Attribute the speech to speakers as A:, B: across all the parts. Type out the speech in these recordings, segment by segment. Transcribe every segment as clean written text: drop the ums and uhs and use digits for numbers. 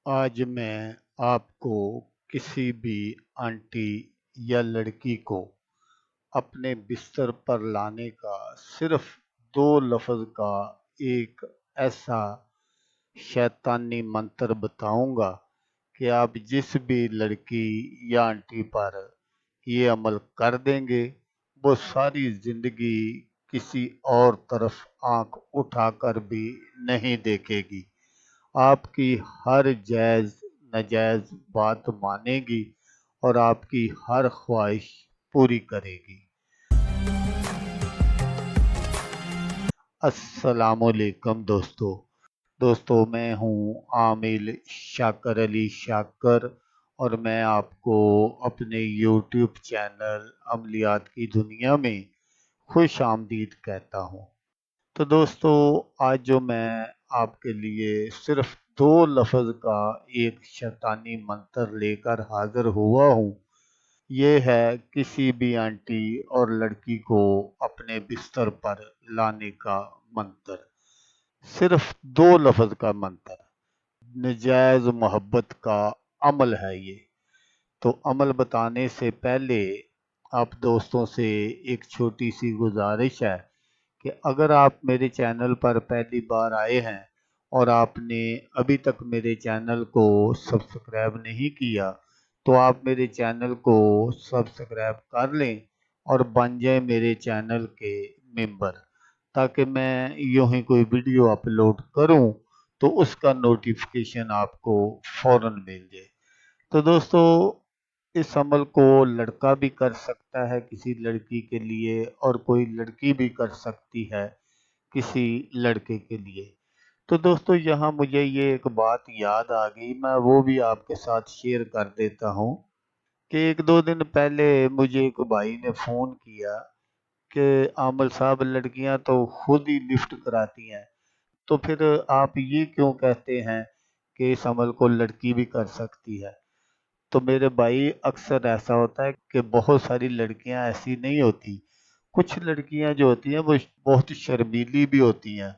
A: आज मैं आपको किसी भी आंटी या लड़की को अपने बिस्तर पर लाने का सिर्फ 2 लफ्ज़ का एक ऐसा शैतानी मंत्र बताऊंगा कि आप जिस भी लड़की या आंटी पर ये अमल कर देंगे, वो सारी ज़िंदगी किसी और तरफ आंख उठाकर भी नहीं देखेगी। आपकी हर जायज़ नाजायज़ बात मानेगी और आपकी हर ख्वाहिश पूरी करेगी। अस्सलामुअलैकुम दोस्तों, मैं हूँ आमिल शाकर अली शाकर और मैं आपको अपने यूट्यूब चैनल अमलियात की दुनिया में खुश आमदीद कहता हूँ। तो दोस्तों, आज जो मैं आपके लिए सिर्फ 2 लफ्ज़ का एक शैतानी मंत्र लेकर हाज़िर हुआ हूँ। ये है किसी भी आंटी और लड़की को अपने बिस्तर पर लाने का मंत्र। सिर्फ 2 लफ्ज़ का मंत्र, नजायज़ मोहब्बत का अमल है ये। तो अमल बताने से पहले आप दोस्तों से एक छोटी सी गुजारिश है कि अगर आप मेरे चैनल पर पहली बार आए हैं और आपने अभी तक मेरे चैनल को सब्सक्राइब नहीं किया, तो आप मेरे चैनल को सब्सक्राइब कर लें और बन जाए मेरे चैनल के मेंबर, ताकि मैं यूं ही कोई वीडियो अपलोड करूं तो उसका नोटिफिकेशन आपको फ़ौरन मिल जाए। तो दोस्तों, इस अमल को लड़का भी कर सकता है किसी लड़की के लिए और कोई लड़की भी कर सकती है किसी लड़के के लिए। तो दोस्तों, यहाँ मुझे ये एक बात याद आ गई, मैं वो भी आपके साथ शेयर कर देता हूँ कि 1-2 दिन पहले मुझे एक भाई ने फ़ोन किया कि आमिर साहब, लड़कियां तो खुद ही लिफ्ट कराती हैं, तो फिर आप ये क्यों कहते हैं कि इस अमल को लड़की भी कर सकती है। तो मेरे भाई, अक्सर ऐसा होता है कि बहुत सारी लड़कियां ऐसी नहीं होती। कुछ लड़कियां जो होती हैं वो बहुत शर्मीली भी होती हैं,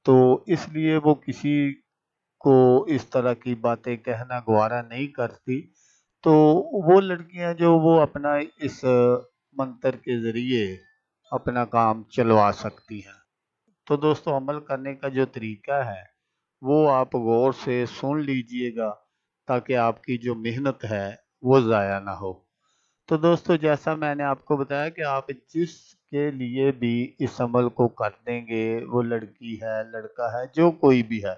A: तो इसलिए वो किसी को इस तरह की बातें कहना गवारा नहीं करती। तो वो लड़कियां जो वो अपना इस मंत्र के ज़रिए अपना काम चलवा सकती हैं। तो दोस्तों, अमल करने का जो तरीका है वो आप गौर से सुन लीजिएगा, ताकि आपकी जो मेहनत है वो ज़ाया ना हो। तो दोस्तों, जैसा मैंने आपको बताया कि आप जिसके लिए भी इस अमल को कर देंगे, वो लड़की है, लड़का है, जो कोई भी है,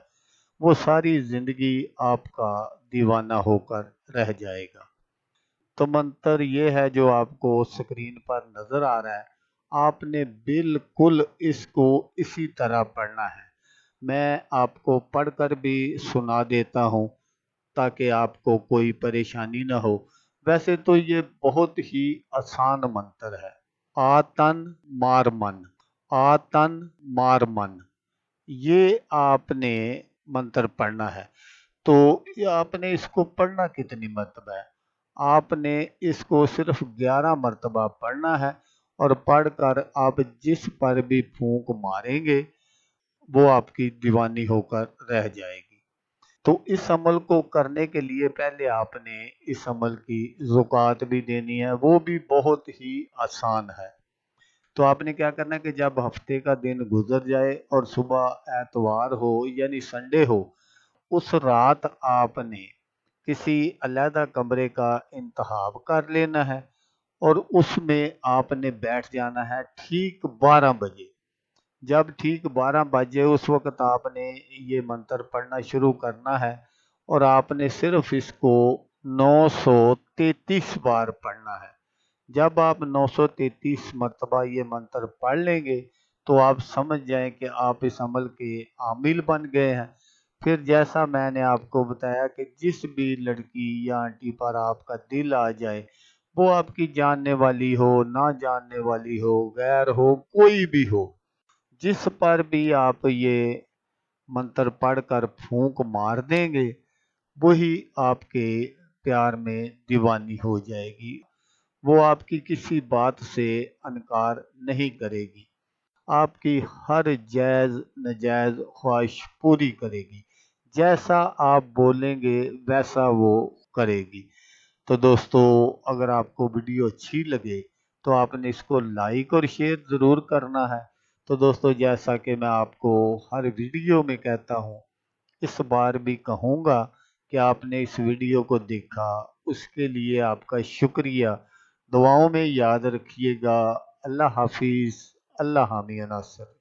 A: वो सारी ज़िंदगी आपका दीवाना होकर रह जाएगा। तो मंत्र ये है जो आपको स्क्रीन पर नज़र आ रहा है, आपने बिल्कुल इसको इसी तरह पढ़ना है। मैं आपको पढ़कर भी सुना देता हूँ ताकि आपको कोई परेशानी ना हो। वैसे तो ये बहुत ही आसान मंत्र है। आतन मार मन, आतन मार मन, ये आपने मंत्र पढ़ना है। तो ये आपने इसको पढ़ना कितनी मरतबा है? आपने इसको सिर्फ 11 मरतबा पढ़ना है और पढ़कर आप जिस पर भी फूंक मारेंगे वो आपकी दीवानी होकर रह जाएगी। तो इस अमल को करने के लिए पहले आपने इस अमल की ज़कात भी देनी है, वो भी बहुत ही आसान है। तो आपने क्या करना है कि जब हफ्ते का दिन गुजर जाए और सुबह एतवार हो यानी संडे हो, उस रात आपने किसी अलहदा कमरे का इंतखाब कर लेना है और उसमें आपने बैठ जाना है ठीक 12 बजे। जब ठीक 12 बजे उस वक्त आपने ये मंत्र पढ़ना शुरू करना है और आपने सिर्फ इसको 933 बार पढ़ना है। जब आप 933 मरतबा ये मंत्र पढ़ लेंगे तो आप समझ जाएं कि आप इस अमल के आमिल बन गए हैं। फिर जैसा मैंने आपको बताया कि जिस भी लड़की या आंटी पर आपका दिल आ जाए, वो आपकी जानने वाली हो, ना जानने वाली हो, गैर हो, कोई भी हो, जिस पर भी आप ये मंत्र पढ़कर फूंक मार देंगे, वही आपके प्यार में दीवानी हो जाएगी। वो आपकी किसी बात से इनकार नहीं करेगी, आपकी हर जायज़ नाजायज़ ख्वाहिश पूरी करेगी। जैसा आप बोलेंगे वैसा वो करेगी। तो दोस्तों, अगर आपको वीडियो अच्छी लगे तो आपने इसको लाइक और शेयर ज़रूर करना है। तो दोस्तों, जैसा कि मैं आपको हर वीडियो में कहता हूँ, इस बार भी कहूँगा कि आपने इस वीडियो को देखा, उसके लिए आपका शुक्रिया। दुआओं में याद रखिएगा। अल्लाह हाफिज़। अल्लाह हामी नासर।